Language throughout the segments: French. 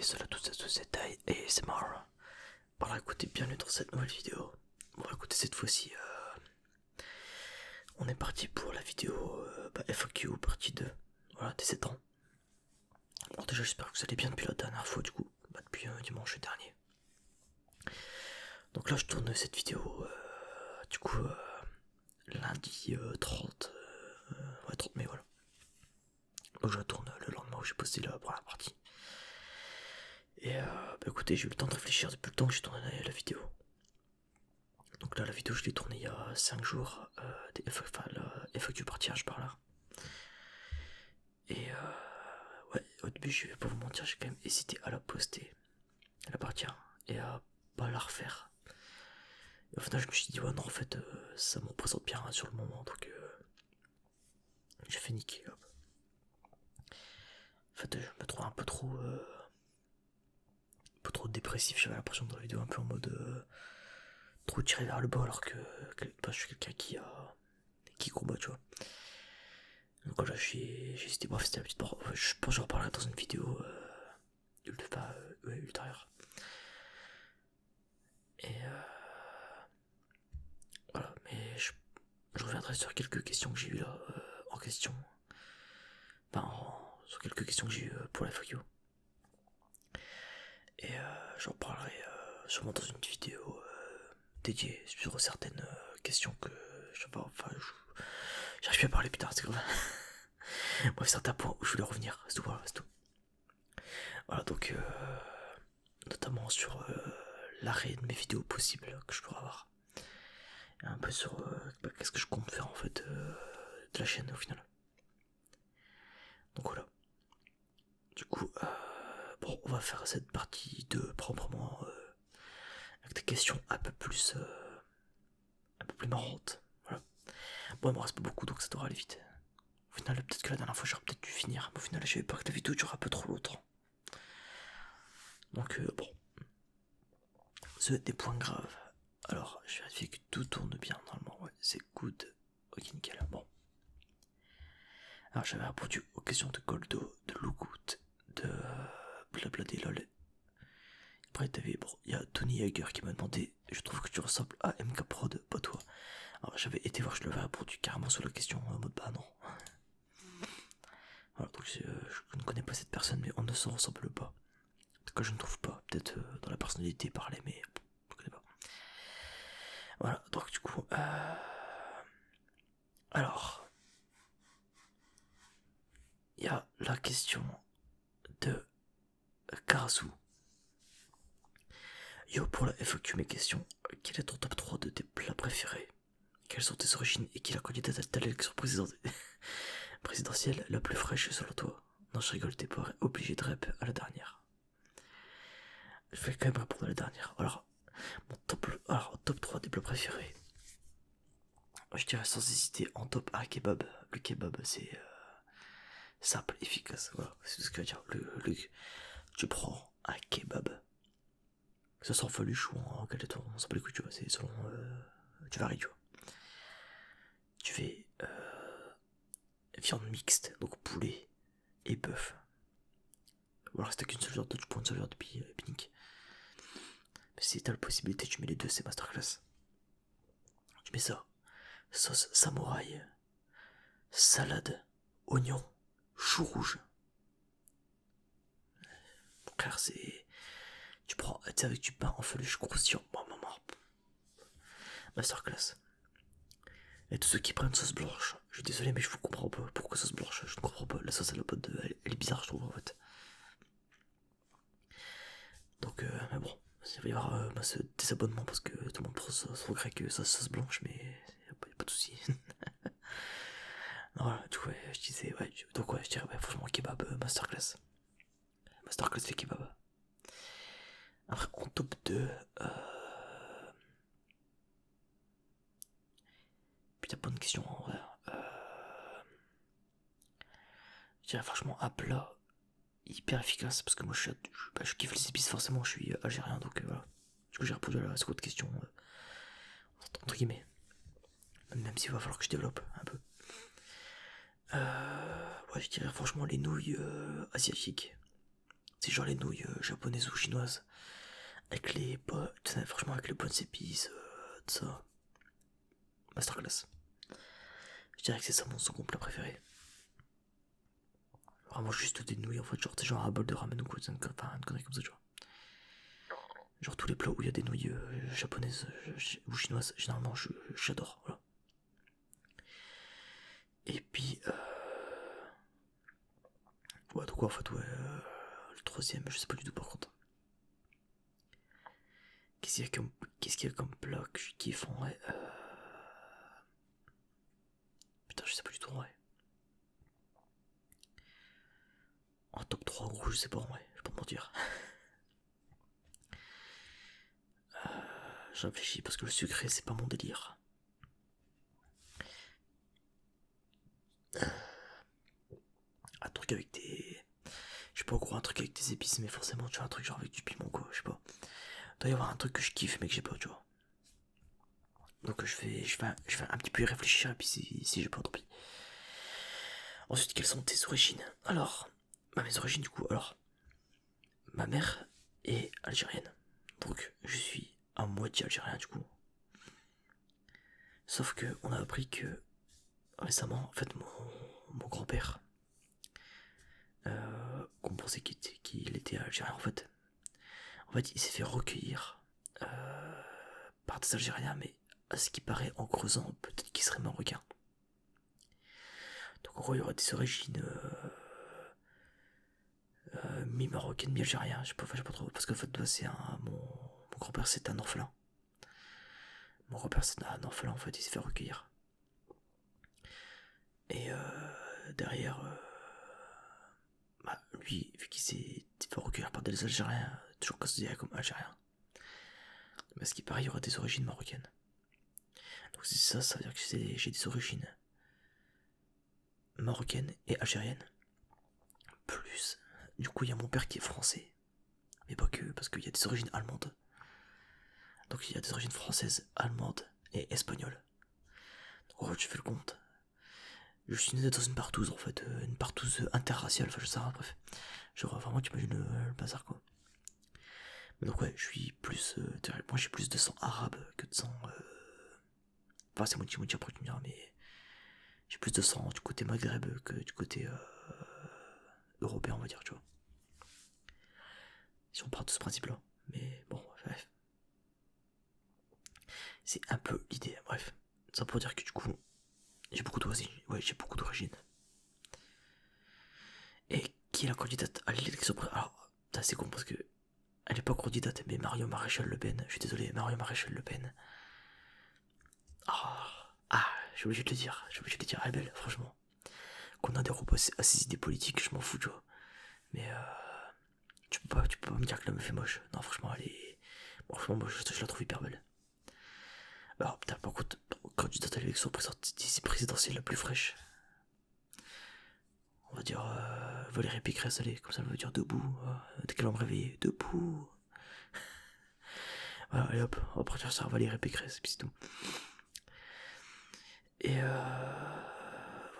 salut à tous et à tous, c'est Tai et c'est Mara. Alors écoutez, bienvenue dans cette nouvelle vidéo. Bon écoutez, cette fois-ci, on est parti pour la vidéo FAQ partie 2, voilà, des 7 ans. Alors déjà j'espère que vous allez bien depuis la dernière fois du coup, depuis dimanche dernier. Donc là je tourne cette vidéo, lundi 30, 30 mai, voilà. Donc je la tourne le lendemain où j'ai posté la première partie. Et écoutez, j'ai eu le temps de réfléchir depuis le temps que j'ai tourné la vidéo. Donc là la vidéo je l'ai tournée il y a 5 jours, la FAQ par tirage par là. Et ouais, au début je vais pas vous mentir, j'ai quand même hésité à la poster, à la partir, et à pas la refaire. Et au final je me suis dit ouais non en fait ça me représente bien sur le moment, donc j'ai fait niquer. Hop. En fait je me trouve un peu trop dépressif, j'avais l'impression dans la vidéo un peu en mode trop tiré vers le bas alors que je suis quelqu'un qui combat, tu vois. Donc là j'ai hésité, bref c'était la petite part, je pense que j'en reparlerai dans une vidéo ultérieure. Et voilà, mais je reviendrai sur quelques questions que j'ai eues là en question. Sur quelques questions que j'ai eues pour la FAQ. Et j'en parlerai sûrement dans une vidéo dédiée sur certaines questions que je sais pas, j'arrive plus à parler, putain, c'est grave. Bref, certains points où je voulais revenir, c'est tout, voilà, c'est tout. Voilà, donc notamment sur l'arrêt de mes vidéos possibles que je pourrais avoir. Et un peu sur qu'est-ce que je compte faire en fait de la chaîne au final. Donc voilà. Du coup, bon, on va faire cette partie 2 proprement avec des questions un peu plus marrantes. Voilà. Bon, il me reste pas beaucoup donc ça devrait aller vite. Au final, peut-être que la dernière fois j'aurais peut-être dû finir, mais au final, j'avais peur que la vidéo dure un peu trop longtemps. Donc bon, c'est des points graves. Alors, je vais vérifier que tout tourne bien normalement. Ouais, c'est good. Ok, nickel. Bon. Alors, j'avais répondu aux questions de Goldo, de Lougout, de Blabladelol. Après, il y a Tony Hager qui m'a demandé, je trouve que tu ressembles à MK Prod, pas toi. Alors, j'avais été voir, je lui avais répondu carrément sur la question en mode bah non. Voilà, donc je ne connais pas cette personne, mais on ne se ressemble pas. En tout cas, je ne trouve pas. Peut-être dans la personnalité parler, mais je ne connais pas. Voilà, donc du coup, alors, il y a la question de Karasu. Yo, pour la FAQ, mes questions. Quel est ton top 3 de tes plats préférés? Quelles sont tes origines et qui est la candidate à ta élection présidentielle la plus fraîche selon toi? Non, je rigole, t'es pas obligé de rep à la dernière. Je vais quand même répondre à la dernière. Alors, top 3 des plats préférés. Je dirais sans hésiter en top 1 kebab. Le kebab, c'est simple, efficace. Voilà, c'est tout ce que je veux dire. Tu prends un kebab. Que ça soit en faluche ou en galette, on s'en bat les couilles, tu vois. C'est selon. Tu varies, tu vois. Tu fais viande mixte, donc poulet et bœuf. Ou alors si t'as qu'une seule viande, tu prends une seule viande puis nique. Mais si t'as la possibilité, tu mets les deux, c'est masterclass. Tu mets ça, sauce samouraï, salade, oignon, chou rouge. Claire, c'est. Tu prends, tu sais, avec du pain en feuilluche croustillant. Maman. Masterclass. Et tous ceux qui prennent sauce blanche, je suis désolé, mais je vous comprends pas. Pourquoi sauce blanche? Je ne comprends pas. La sauce à la pote, elle est bizarre, je trouve, en fait. Donc, mais bon, il va y avoir ce désabonnement parce que tout le monde se regrette que ça sauce blanche, mais y a pas de soucis. Voilà, du coup, ouais, je disais, ouais, donc ouais, je dirais, ouais, franchement, kebab, masterclass. Masterclass les kebabs. Après, en top 2, putain, bonne question en vrai. Je dirais franchement un plat hyper efficace parce que moi je kiffe les épices, forcément, je suis algérien donc voilà. Du coup, j'ai répondu à la seconde question, entre guillemets. Même s'il va falloir que je développe un peu. Ouais, je dirais franchement les nouilles asiatiques. C'est genre les nouilles japonaises ou chinoises. Avec les bonnes, franchement, avec les bonnes épices, tout ça. Masterclass. Je dirais que c'est ça mon second plat préféré. Vraiment juste des nouilles en fait, genre c'est genre un bol de ramen ou quoi, une connerie comme ça, tu vois. Genre tous les plats où il y a des nouilles japonaises ou chinoises, généralement j'adore, voilà. Et puis, ouais, donc en fait, ouais, le troisième, je sais pas du tout par contre. Qu'est-ce qu'il y a comme plat que je kiffe en vrai Putain, je sais pas du tout en vrai. En top 3 gros, je sais pas en vrai, je peux pas te mentir. Je réfléchis parce que le sucré c'est pas mon délire. Un truc avec des... Je sais pas gros, un truc avec des épices, mais forcément tu vois un truc genre avec du piment quoi, je sais pas. Il doit y avoir un truc que je kiffe mais que j'ai pas, tu vois. Donc je vais un petit peu y réfléchir et puis si j'ai pas, tant pis. Ensuite, quelles sont tes origines? Alors, mes origines du coup, alors, ma mère est algérienne. Donc je suis à moitié algérien du coup. Sauf que on a appris que récemment, en fait, mon grand-père, qu'on pensait qu'il était algérien en fait, il s'est fait recueillir par des Algériens, mais à ce qui paraît, en creusant, peut-être qu'il serait marocain. Donc en gros, il y aurait des origines mi-marocaine, mi-algérien, je sais pas trop, parce qu'en fait, c'est mon grand-père, c'est un orphelin. Mon grand-père, c'est un orphelin, en fait, il s'est fait recueillir. Et derrière, bah, lui, vu qu'il s'est fait recueillir par des Algériens, toujours considéré comme algérien, mais ce qui paraît, il y aurait des origines marocaines. Donc c'est ça, ça veut dire que j'ai des origines marocaines et algériennes. Plus, du coup, il y a mon père qui est français, mais pas que, parce qu'il y a des origines allemandes. Donc il y a des origines françaises, allemandes et espagnoles. Donc en fait, je fais le compte. Je suis né dans une partouze en fait, une partouze interraciale, enfin je sais pas, bref. Genre vraiment tu imagines le bazar quoi. Mais donc ouais, je suis plus, moi j'ai plus de sang arabe que de sang... Enfin c'est moitié après tu me diras, mais j'ai plus de sang du côté maghreb que du côté européen on va dire, tu vois. Si on part de ce principe là. Mais bon, bref. C'est un peu l'idée, bref. Ça pour dire que du coup, j'ai beaucoup d'origine. Ouais, j'ai beaucoup d'origine. Et qui est la candidate à l'élection? Alors, c'est con parce que elle est pas candidate, mais Mario Maréchal Le Pen. Je suis désolé, Mario Maréchal Le Pen. Ah, je suis obligé de le dire. Je suis obligé de le dire. Elle est belle, franchement. Qu'on a des robots à ses idées politiques, je m'en fous, tu vois. Mais tu peux pas me dire que la meuf est moche. Non, franchement, elle est. Bon, franchement, moi, je la trouve hyper belle. Alors, putain, par contre, candidate à l'élection présidentielle la plus fraîche. On va dire Valérie Pécresse, allez, comme ça elle veut dire debout. Dès qu'elle va me réveiller, debout. Voilà, allez hop, on va partir sur Valérie Pécresse, puis c'est tout. Et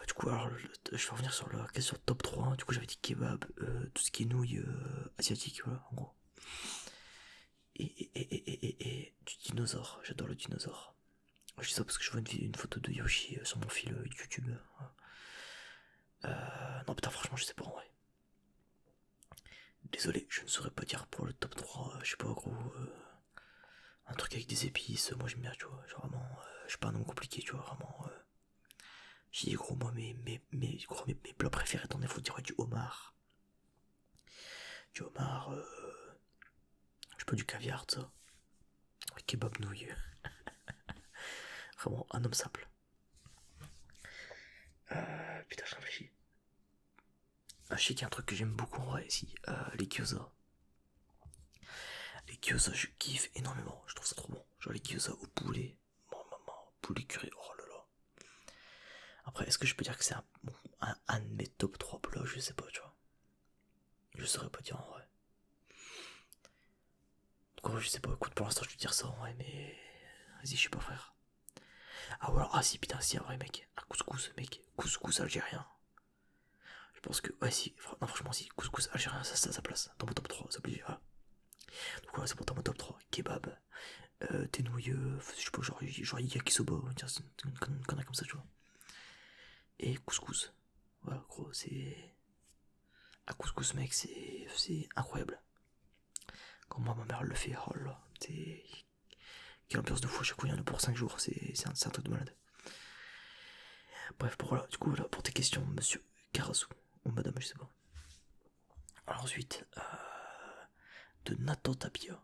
du coup, alors, je vais revenir sur la question top 3. Du coup, j'avais dit kebab, tout ce qui est nouilles asiatiques, voilà, en gros. Et du dinosaure, j'adore le dinosaure. Je dis ça parce que je vois une photo de Yoshi sur mon fil YouTube. Non, putain, franchement, je sais pas en vrai. Désolé, je ne saurais pas dire pour le top 3, je sais pas, gros. Un truc avec des épices, moi j'aime bien, tu vois. Genre vraiment, je suis pas un homme compliqué, tu vois, vraiment. J'ai dit, gros, moi, mes plats préférés, t'en as, faut dire du homard. Du homard, je sais pas, du caviar, tout ça. Kebab nouilles. Vraiment, un homme simple. Putain, je réfléchis. Je sais qu'il y a un truc que j'aime beaucoup en vrai ici, les gyoza. Les gyoza, je kiffe énormément, je trouve ça trop bon. Genre les gyoza au poulet, maman, poulet curry, oh là là. Après, est-ce que je peux dire que c'est un de mes top 3 plats? Je sais pas, tu vois. Je saurais pas dire en vrai. Donc, je sais pas, écoute, pour l'instant, je vais te dire ça en vrai, mais. Vas-y, je sais pas, frère. Ah, ou alors, ah si, putain, si, en vrai, mec. Un couscous, mec. Couscous algérien. pense que, ouais, si, non, franchement, si, couscous algérien, ça c'est à sa place, dans mon top 3, c'est obligé, voilà. Donc voilà, c'est pour dans mon top 3, kebab, thé nouilleux, je sais pas, genre yakisoba, une connerie comme ça, tu vois. Et couscous, voilà, gros, c'est. À couscous, mec, c'est incroyable. Quand moi, ma mère le fait, oh là, c'est. Quelle ambiance de fou, à chaque fois, il y en a pour 5 jours, c'est un truc de malade. Bref, voilà, du coup, voilà, pour tes questions, monsieur Karasu, ou madame, je sais pas. Alors ensuite, de Nathan Tapia.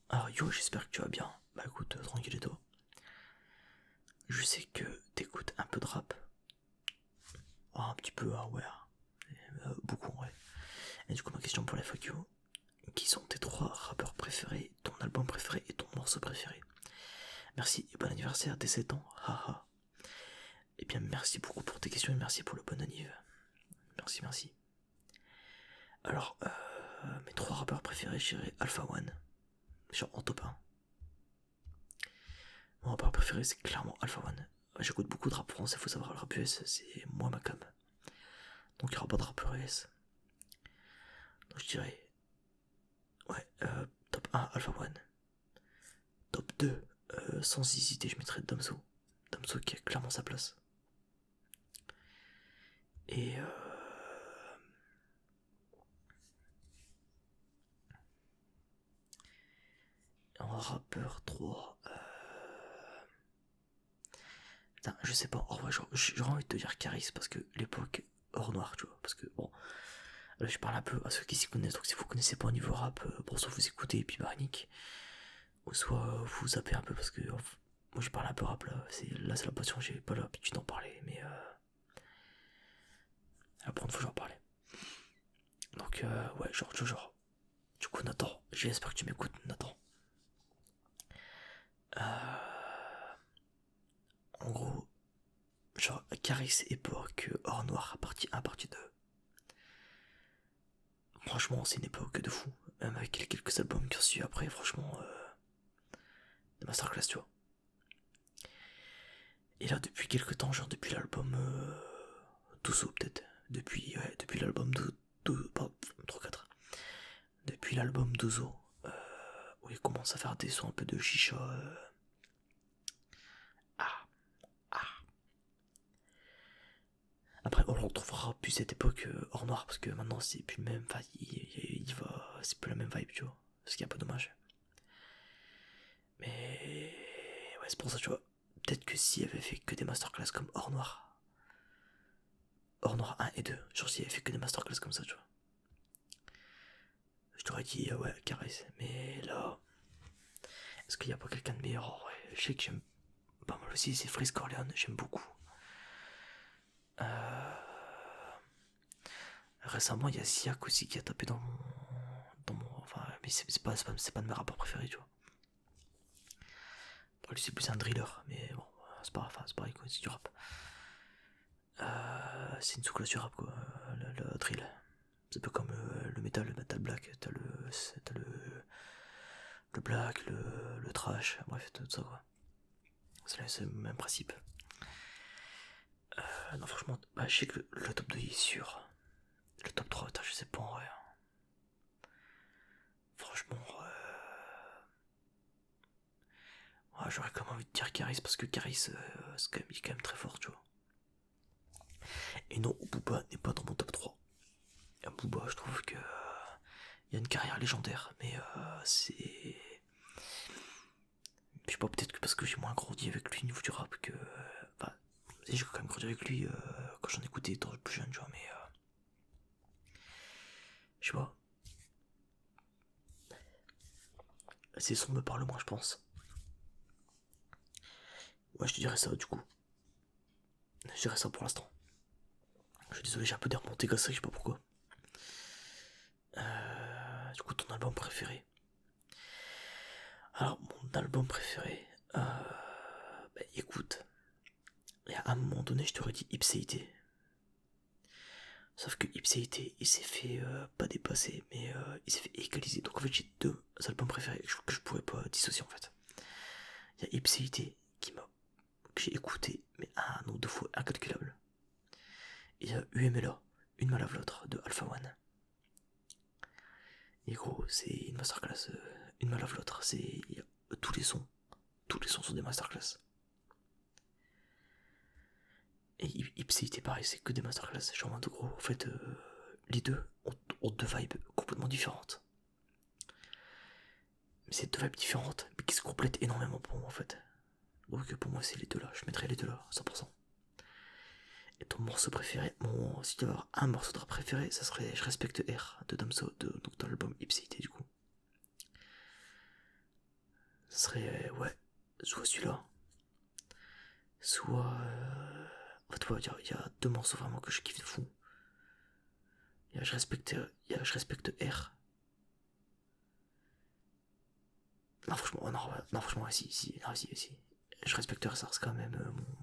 Alors yo, j'espère que tu vas bien. Bah écoute, tranquille et toi. Je sais que t'écoutes un peu de rap. Ah, un petit peu, ah ouais. Beaucoup en vrai. Et du coup, ma question pour la FAQ, qui sont tes 3 rappeurs préférés, ton album préféré et ton morceau préféré? Merci et bon anniversaire dès 7 ans. Haha. Et bien merci beaucoup pour tes questions et merci pour le bon anniversaire. Merci, merci. Alors, mes 3 rappeurs préférés, je dirais Alpha One. Genre en top 1. Mon rappeur préféré, c'est clairement Alpha One. J'écoute beaucoup de rap français, faut savoir, le rap US, c'est moi ma cam. Donc il n'y aura pas de rappeur US. Donc je dirais, ouais, top 1, Alpha One. Top 2, sans hésiter, je mettrais Damso. Damso qui a clairement sa place. Et en rappeur 3, putain, je sais pas, en vrai, j'aurais envie de te dire Caris parce que l'époque hors noir, tu vois. Parce que bon, là je parle un peu à ceux qui s'y connaissent, donc si vous connaissez pas au niveau rap, bon, soit vous écoutez et puis barnique, ou soit vous zappez un peu parce que moi je parle un peu rap là, c'est la passion, j'ai pas l'habitude d'en parler, mais la prochaine fois j'en parlais. Donc ouais, genre. Du coup Nathan, j'espère que tu m'écoutes Nathan. En gros, genre Caris époque hors noir partie 1, partie 2. Franchement c'est une époque de fou. Même avec les quelques albums qui ont suivi après, franchement de masterclass tu vois. Et là depuis quelques temps, genre depuis l'album Dozo peut-être. Depuis l'album pardon, 3-4. Depuis l'album Dozo, où il commence à faire des sons un peu de chicha. Ah, ah. Après, on le retrouvera plus cette époque hors noir parce que maintenant c'est plus le même. Enfin, il va, c'est plus la même vibe, tu vois. Ce qui est un peu dommage. Mais ouais, c'est pour ça, tu vois. Peut-être que s'il avait fait que des masterclass comme hors noir 1 et 2, genre s'il avait fait que des masterclass comme ça, tu vois. Je t'aurais dit, ouais, caresse. Mais là, est-ce qu'il n'y a pas quelqu'un de meilleur en vrai? Je sais que j'aime pas mal aussi, c'est Freeze Corleone, j'aime beaucoup. Récemment, il y a Ziak aussi qui a tapé enfin, mais c'est pas de mes rapports préférés, tu vois. Bon, lui, c'est plus un driller, mais bon, c'est pareil, quoi, c'est du rap. C'est une sous-classe du rap, quoi, le drill. C'est un peu comme le metal black, t'as le black, le trash, bref, tout ça, quoi. C'est le même principe. Non, franchement, bah, je sais que le top 2 il est sûr. Le top 3, putain, je sais pas en vrai. Franchement, ouais, j'aurais quand même envie de dire Caris parce que Caris, il est quand même très fort, tu vois. Et non, Booba n'est pas dans mon top 3. Booba, je trouve que il a une carrière légendaire, mais c'est. Je sais pas, peut-être que parce que j'ai moins grandi avec lui au niveau du rap que. Enfin, j'ai quand même grandi avec lui quand j'en écoutais étant plus jeune, tu vois, mais. Je sais pas. Ses sons me parlent moins, je pense. Ouais, je te dirais ça, du coup. Je dirais ça pour l'instant. Je suis désolé, j'ai un peu des remontées comme ça, je sais pas pourquoi. Du coup, ton album préféré? Alors, mon album préféré, bah, écoute, à un moment donné, je t'aurais dit Ipséité. Sauf que Ipséité, il s'est fait pas dépasser, mais il s'est fait égaliser. Donc en fait, j'ai 2 albums préférés que je pourrais pas dissocier en fait. Il y a Ipséité que j'ai écouté, mais un nombre de fois incalculable. Et il y a UMLA. Une mal lave l'autre de Alpha One. Et gros, c'est une masterclass. Une mal lave l'autre. C'est tous les sons. Tous les sons sont des masterclass. Et Ipséité pareil, c'est que des masterclass. Genre en mode gros, en fait, les deux ont deux vibes complètement différentes. Mais c'est deux vibes différentes, mais qui se complètent énormément pour moi en fait. Donc pour moi c'est les deux là, je mettrais les deux là, 100%. Et ton morceau préféré, si tu veux avoir un morceau de rap préféré, ça serait Je respecte R de Damso, donc dans l'album Ipséité du coup. Ça serait, ouais, soit celui-là, soit... En fait, ouais, il y a deux morceaux vraiment que je kiffe de fou. Il y a Je respecte R. Non, franchement, non, franchement, si. Je respecte R, ça reste quand même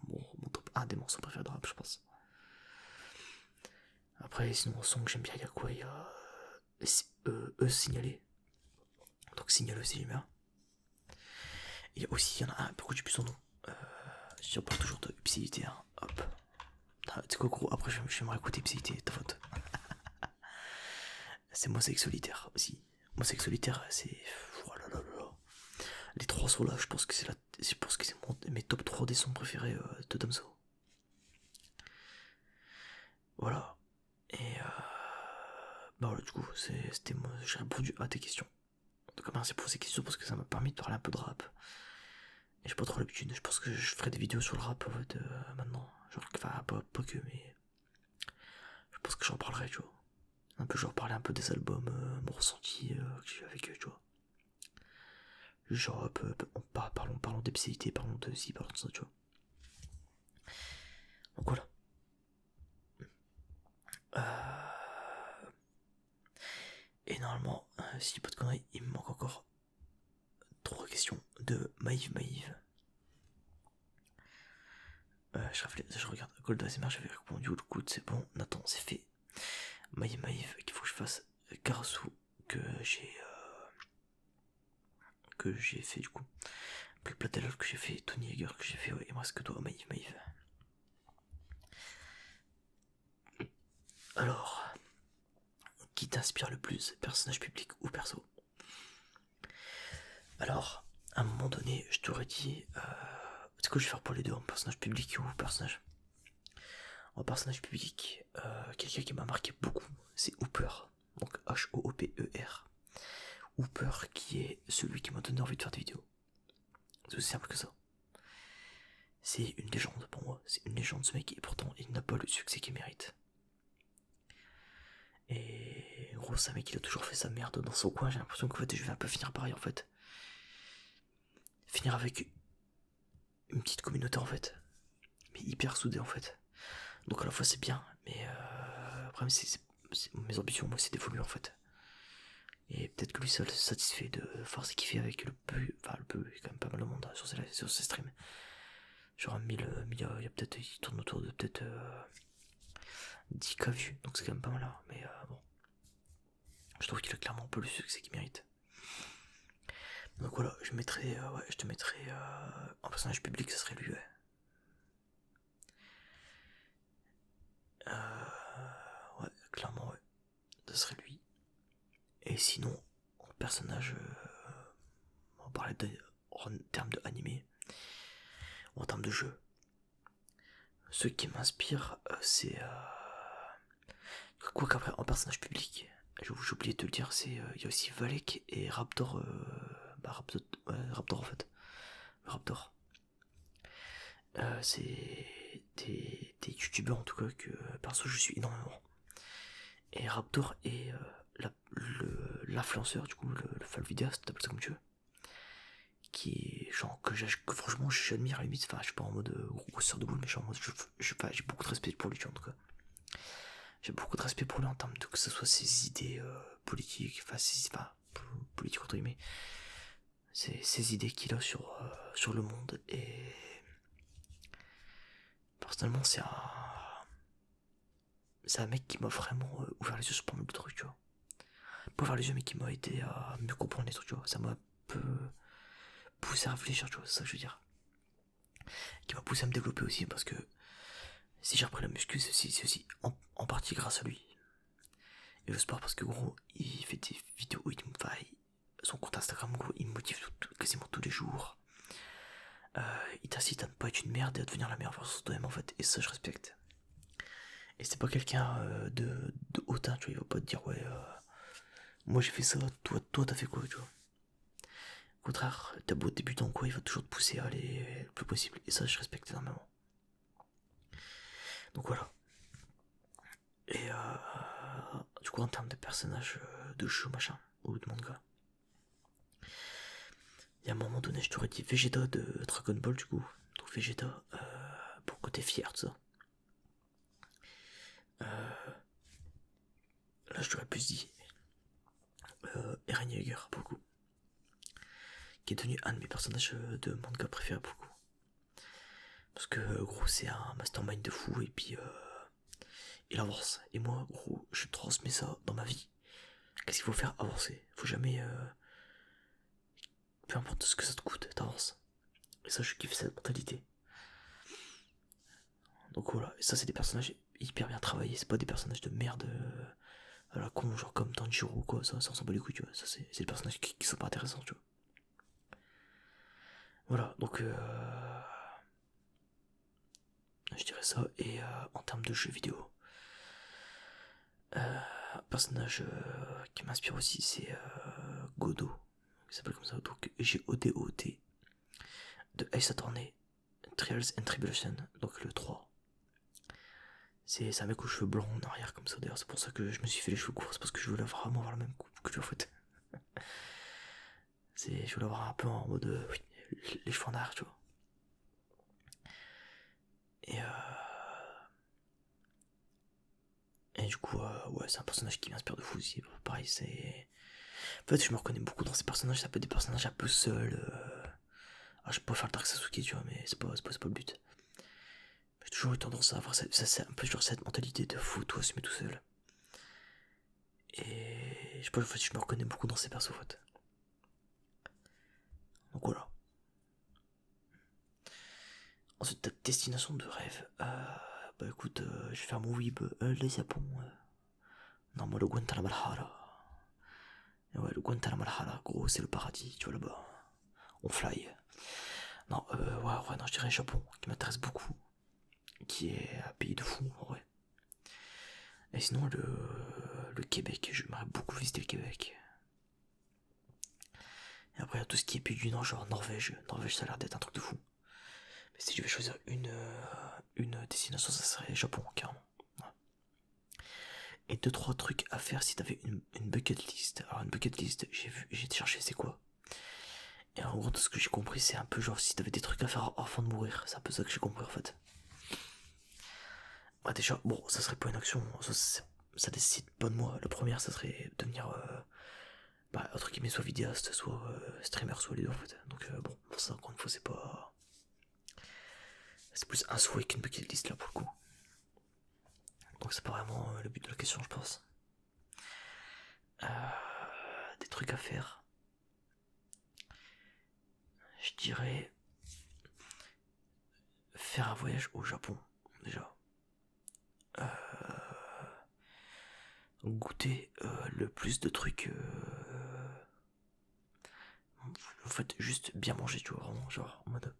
mon top 1 des morceaux préférés de rap, je pense. Après, sinon, en son que j'aime bien, il y a quoi? Il y a Signalé. Donc, Signalé aussi, j'aime bien. Il y a aussi, il y en a un, pourquoi j'ai plus son nom? Je parle toujours de Ipséité, hein. Hop. Tu sais quoi, gros, après, je vais me réécouter Ipséité, ta faute. C'est Mosaic Solitaire aussi. Mosaic Solitaire, c'est. Oh là là là. Les trois sons là, je pense que c'est mes top 3 des sons préférés de Damso. Voilà. Et bah voilà, du coup, j'ai répondu à tes questions. En tout cas, merci pour ces questions parce que ça m'a permis de parler un peu de rap. Et j'ai pas trop l'habitude. Je pense que je ferai des vidéos sur le rap en fait, maintenant. Genre, enfin, pas que, mais. Je pense que j'en parlerai, tu vois. Un peu, genre, parler un peu des albums, mon ressenti que j'ai eu avec eux, tu vois. Genre, parlons d'Ipséité, parlons de ci, parlons de ça, tu vois. Donc voilà. Et normalement, si j'ai pas de conneries, il me manque encore 3 questions de Maïve. Je regarde. Gold ASMR, j'avais répondu. Le coup, c'est bon. Nathan, c'est fait. Maïve, qu'il faut que je fasse. Karasu, que j'ai fait du coup. Black Platalol que j'ai fait. Tony Hager que j'ai fait. Ouais, il me reste que toi, Maïve. Alors, qui t'inspire le plus, personnage public ou perso? Alors, à un moment donné, je t'aurais dit, c'est quoi je vais faire pour les deux, en personnage public ou personnage? En personnage public, quelqu'un qui m'a marqué beaucoup, c'est Hooper, donc Hooper. Hooper qui est celui qui m'a donné envie de faire des vidéos. C'est aussi simple que ça. C'est une légende pour moi, c'est une légende ce mec, et pourtant il n'a pas le succès qu'il mérite. Et gros, c'est un mec qui a toujours fait sa merde dans son coin, j'ai l'impression qu'en fait je vais un peu finir pareil en fait. Finir avec une petite communauté en fait, mais hyper soudée en fait. Donc à la fois c'est bien, mais après mes ambitions, moi c'est d'évoluer en fait. Et peut-être que lui seul se satisfait de force qu'il fait avec le peu, enfin le peu, il y a quand même pas mal de monde sur ses streams. Genre 1000, il y a peut-être, il tourne autour de peut-être 10K vues, donc c'est quand même pas mal là, mais bon. Je trouve qu'il a clairement un peu le succès qu'il mérite. Donc voilà, je te mettrai en personnage public, ça serait lui, ouais. Ouais, clairement, ouais. Ça serait lui. Et sinon, en personnage, on parlait en termes de animé, ou en termes de jeu. Ce qui m'inspire, c'est. Quoi qu'après, en personnage public, j'ai oublié de te le dire, il y a aussi Valek et Raptor. Raptor en fait. Raptor. C'est des youtubeurs en tout cas que perso je suis énormément. Et Raptor est l'influenceur, du coup, le fan vidéaste, t'appelles ça comme tu veux. Qui est genre que franchement j'admire à la limite, enfin je suis pas en mode grosseur de boule, mais genre en mode j'ai beaucoup de respect pour lui en tout cas. J'ai beaucoup de respect pour lui en termes de que ce soit ses idées politiques, enfin politiques entre guillemets, ses idées qu'il a sur le monde. Et personnellement c'est un mec qui m'a vraiment ouvert les yeux sur pas mal de trucs, tu vois. Pas ouvert les yeux, mais qui m'a aidé à mieux comprendre les trucs, tu vois. Ça m'a un peu poussé à réfléchir, tu vois, c'est ça que je veux dire. Qui m'a poussé à me développer aussi, parce que si j'ai repris la muscu, c'est aussi en partie grâce à lui. et le sport parce que gros, il fait des vidéos, son compte Instagram, gros, il me motive quasiment tous les jours. Il t'incite à ne pas être une merde et à devenir la meilleure version de toi-même en fait, et ça je respecte. Et c'est pas quelqu'un de hautain, tu vois, il va pas te dire ouais, moi j'ai fait ça, toi t'as fait quoi, tu vois. Au contraire, t'as beau débutant quoi, il va toujours te pousser à aller le plus possible, et ça je respecte énormément. Donc voilà. Et du coup en termes de personnages de jeu machin, ou de manga, il y a un moment donné je t'aurais dit Vegeta de Dragon Ball du coup. Donc Vegeta, pour le côté fier, tout ça. Là je t'aurais plus dit Eren Yeager pour le coup. Qui est devenu un de mes personnages de manga préférés pour le coup. Parce que gros c'est un mastermind de fou et puis il avance. Et moi gros je transmets ça dans ma vie. Qu'est-ce qu'il faut faire? Avancer. Faut jamais... peu importe ce que ça te coûte, t'avances. Et ça je kiffe cette mentalité. Donc voilà, et ça c'est des personnages hyper bien travaillés, c'est pas des personnages de merde à la con, genre comme Tanjiro ou quoi, ça on s'en bat les couilles, tu vois, ça c'est des personnages qui sont pas intéressants, tu vois. Voilà, donc je dirais ça, et en termes de jeux vidéo, un personnage qui m'inspire aussi c'est Godot, il s'appelle comme ça, donc Godot, de Ace Attorney, Trials and Tribulation, donc le 3. C'est un mec aux cheveux blancs en arrière comme ça, d'ailleurs c'est pour ça que je me suis fait les cheveux courts, c'est parce que je voulais vraiment avoir la même coupe que tu vois, en fait. Je voulais avoir un peu en mode oui, les cheveux en arrière, tu vois. Et du coup ouais c'est un personnage qui m'inspire de fou aussi. Pareil c'est... En fait je me reconnais beaucoup dans ces personnages, ça peut être des personnages un peu seuls. Je peux pas faire le Dark Sasuke tu vois, mais c'est pas le but. J'ai toujours eu tendance à avoir ça c'est un peu genre cette mentalité de fou, toi se met tout seul. Et je sais pas, en fait je me reconnais beaucoup dans ces persos en fait. Donc voilà. Ensuite, ta destination de rêve. Bah écoute, je vais faire mon weeb, le Japon. Non, moi le Guantanamo. Et ouais, le Guantanamo, gros, c'est le paradis, tu vois là-bas. On fly. Non, ouais, non, je dirais Japon, qui m'intéresse beaucoup. Qui est un pays de fou, en vrai. Et sinon, le Québec, j'aimerais beaucoup visiter le Québec. Et après, il y a tout ce qui est pays du Nord, genre Norvège. Norvège, ça a l'air d'être un truc de fou. Mais si je vais choisir une destination, ça serait Japon, carrément. Ouais. Et 2-3 trucs à faire si t'avais une bucket list. Alors une bucket list, j'ai cherché c'est quoi. Et en gros, tout ce que j'ai compris, c'est un peu genre si t'avais des trucs à faire avant de mourir. C'est un peu ça que j'ai compris en fait. Bah déjà, bon, ça serait pas une action, ça décide pas de moi. La première, ça serait devenir, entre guillemets, soit vidéaste, soit streamer, soit les deux en fait. Donc bon, pour ça, encore une fois, c'est pas... C'est plus un souhait qu'une bucket list là pour le coup. Donc c'est pas vraiment le but de la question, je pense. Des trucs à faire. Je dirais faire un voyage au Japon, déjà. Goûter le plus de trucs. En fait, juste bien manger, tu vois, vraiment, genre, en mode.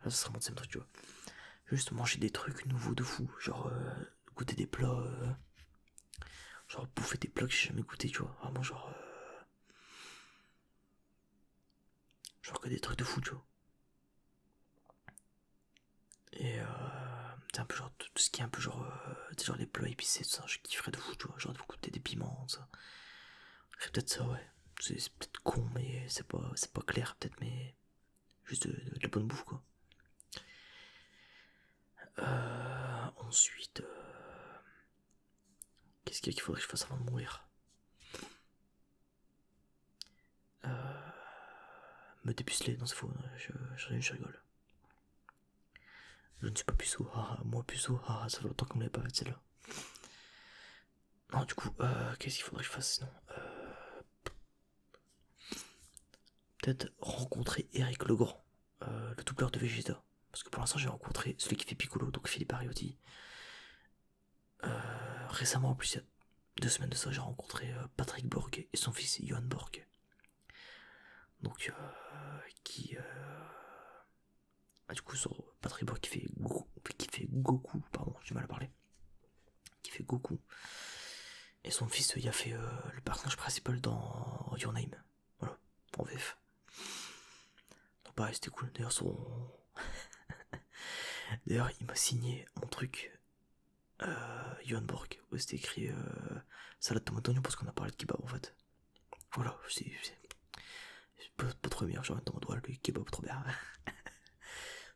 Là, ça serait mon deuxième truc, tu vois. Juste manger des trucs nouveaux de fou, genre goûter des plats. Genre bouffer des plats que j'ai jamais goûté, tu vois. Vraiment, genre. Genre que des trucs de fou, tu vois. Et c'est un peu genre tout ce qui est un peu genre. Genre les plats épicés, tout ça, je kifferais de fou, tu vois. Genre de goûter des piments, ça. C'est peut-être ça, ouais. C'est peut-être con, mais c'est pas clair, peut-être, mais. Juste de la bonne bouffe, quoi. Ensuite. Qu'est-ce qu'il faudrait que je fasse avant de mourir? Me dépuceler, non c'est faux, je rigole. Je ne suis pas puceau, moi puceau, ça fait longtemps qu'on ne l'avait pas fait celle-là. Non, du coup, qu'est-ce qu'il faudrait que je fasse sinon? Peut-être rencontrer Eric Legrand, le doubleur de Vegeta. Parce que pour l'instant, j'ai rencontré celui qui fait Piccolo, donc Philippe Ariotti. Récemment, en plus, il 2 semaines de ça, j'ai rencontré Patrick Borg et son fils Johan Borg. Donc, du coup, sur Patrick Borg qui fait Goku, pardon, j'ai mal à parler. Qui fait Goku. Et son fils, il a fait le personnage principal dans Your Name. Voilà, en VF. Donc, pareil, c'était cool. D'ailleurs, il m'a signé mon truc. Johan Borg, où c'était écrit salade tomate oignon parce qu'on a parlé de kebab en fait. Voilà, c'est pas trop bien, j'ai envie de mettre le kebab trop bien.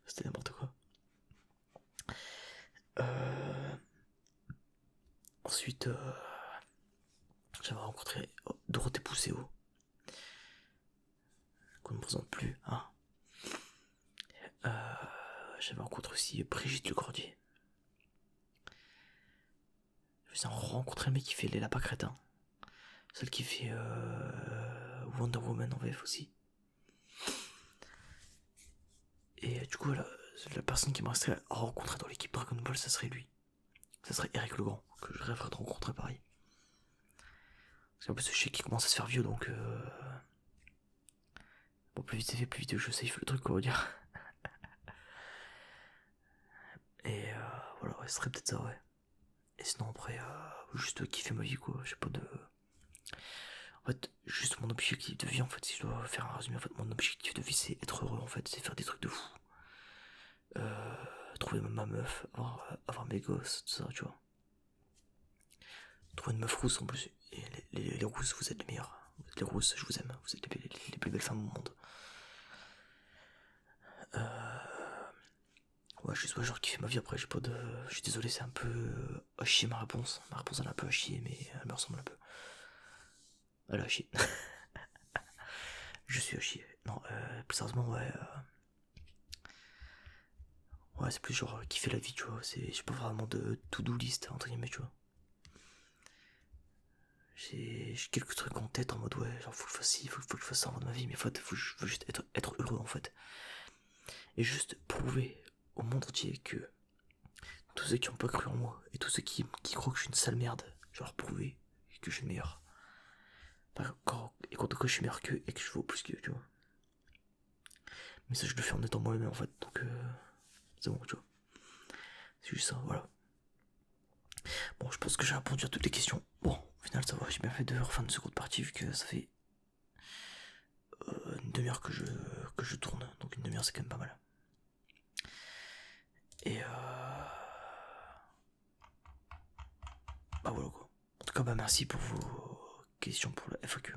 C'était n'importe quoi. Ensuite, j'avais rencontré Dorothée Pousséo, qu'on ne présente plus, hein. J'avais rencontré aussi Brigitte Lecordier. J'ai rencontré le mec qui fait Les Lapins Crétins. Celle qui fait Wonder Woman en VF aussi. Et du coup, la personne qui me resterait à rencontrer dans l'équipe Dragon Ball, ça serait lui. Ça serait Eric Legrand, que je rêverais de rencontrer pareil. Parce qu'en plus, je sais qu'il commence à se faire vieux, donc bon, plus vite c'est fait, plus vite je save le truc, quoi, on va dire. Et voilà, ouais, ce serait peut-être ça, ouais. Et sinon, après, juste kiffer ma vie, quoi. J'ai pas de. En fait, juste mon objectif de vie, en fait, si je dois faire un résumé, en fait, mon objectif de vie, c'est être heureux, en fait, c'est faire des trucs de fou. Trouver ma meuf, avoir mes gosses, tout ça, tu vois. Trouver une meuf rousse en plus. Et les rousses, vous êtes les meilleurs. Les rousses, je vous aime. Vous êtes les plus belles femmes au monde. Ouais, je suis pas genre qui fait ma vie après. J'ai pas de. Je suis désolé, c'est un peu à chier ma réponse. Ma réponse elle est un peu à chier, mais elle me ressemble un peu. Elle est à chier. Je suis à chier. Non, plus sérieusement, ouais. Ouais, c'est plus genre kiffer la vie, tu vois. J'ai pas vraiment de to-do list, entre guillemets, tu vois. J'ai quelques trucs en tête en mode ouais, genre faut que je fasse ci, faut que je fasse ça de ma vie, mais en fait, je veux juste être heureux en fait. Et juste prouver au monde entier que tous ceux qui ont pas cru en moi et tous ceux qui croient que je suis une sale merde, je vais leur prouver que je suis le meilleur. Et qu'en tout cas je suis meilleur qu'eux et que je vaux plus qu'eux, tu vois. Mais ça je le fais en étant moi-même en fait, donc c'est bon, tu vois. C'est juste ça, voilà. Bon, je pense que j'ai répondu à toutes les questions. Bon, au final ça va, j'ai bien fait 2 heures fin de seconde partie vu que ça fait une demi-heure que je tourne, donc une demi-heure c'est quand même pas mal. Et bah voilà quoi. En tout cas bah merci pour vos questions pour la FAQ.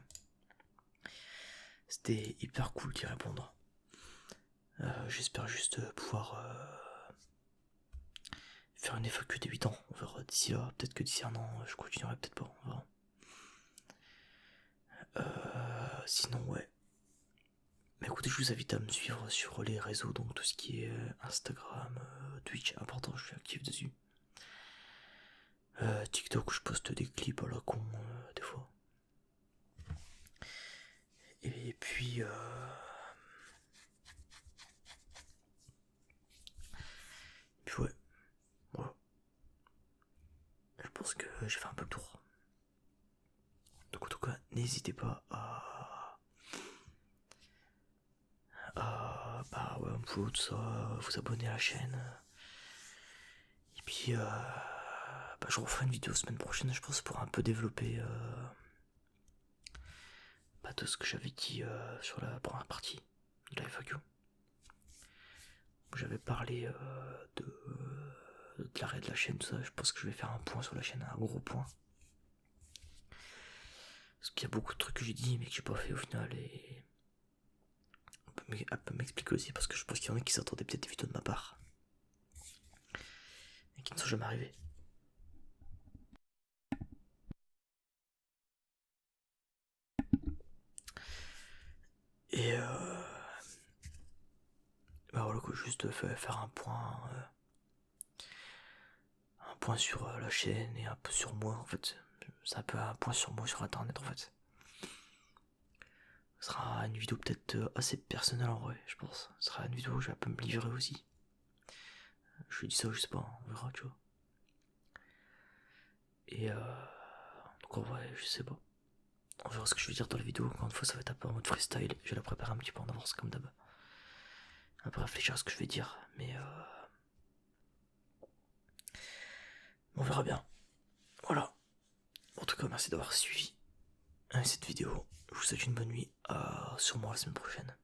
C'était hyper cool d'y répondre. J'espère juste pouvoir faire une FAQ des 8 ans. On verra d'ici là. Peut-être que d'ici un an je continuerai, peut-être pas. On verra. Sinon ouais. Mais écoutez, je vous invite à me suivre sur les réseaux, donc tout ce qui est Instagram, Twitch, important, je suis actif dessus. TikTok où je poste des clips à la con des fois. Et puis ouais, voilà. Je pense que j'ai fait un peu le tour. Donc en tout cas, n'hésitez pas bah ouais, un peu tout ça, vous abonner à la chaîne. Et puis bah, je referai une vidéo semaine prochaine, je pense, pour un peu développer bah, tout ce que j'avais dit sur la première partie de la FAQ. J'avais parlé de l'arrêt de la chaîne, tout ça. Je pense que je vais faire un point sur la chaîne, un gros point. Parce qu'il y a beaucoup de trucs que j'ai dit mais que j'ai pas fait au final, et un peu m'expliquer aussi parce que je pense qu'il y en a qui s'attendaient peut-être des vidéos de ma part et qui ne sont jamais arrivées. Et bah voilà quoi, juste faire un point sur la chaîne et un peu sur moi en fait. C'est un peu un point sur moi sur internet en fait. Ce sera une vidéo peut-être assez personnelle en vrai, je pense. Ce sera une vidéo où je vais un peu me livrer aussi. Je lui dis ça, je sais pas, on verra, tu vois. Et Donc en vrai, je sais pas. On verra ce que je vais dire dans la vidéo. Encore une fois, ça va être un peu en mode freestyle. Je vais la préparer un petit peu en avance comme d'hab. Un peu réfléchir à ce que je vais dire. Mais on verra bien. Voilà. En tout cas, merci d'avoir suivi cette vidéo. Je vous souhaite une bonne nuit. Sûrement la semaine prochaine.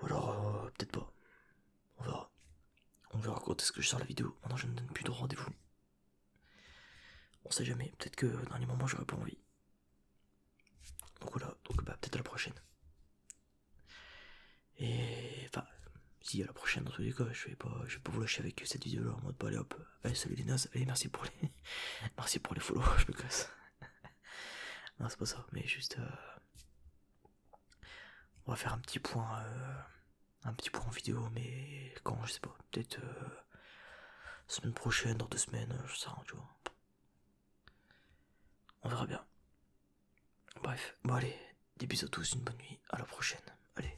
Ou alors, peut-être pas. On verra. On verra quand est-ce que je sors la vidéo. Maintenant, je ne donne plus de rendez-vous. On sait jamais. Peut-être que dans les moments, j'aurais pas envie. Donc voilà. Donc peut-être à la prochaine. Et enfin, si à la prochaine dans tous les cas, je vais pas vous lâcher avec cette vidéo là en mode bah allez hop, allez salut les nazes, allez merci pour les merci pour les follow, je me casse. Non c'est pas ça, mais juste on va faire un petit point en vidéo, mais quand je sais pas, peut-être semaine prochaine, dans 2 semaines, je sais rien, tu vois. On verra bien. Bref, bon allez, des bisous à tous, une bonne nuit, à la prochaine, allez.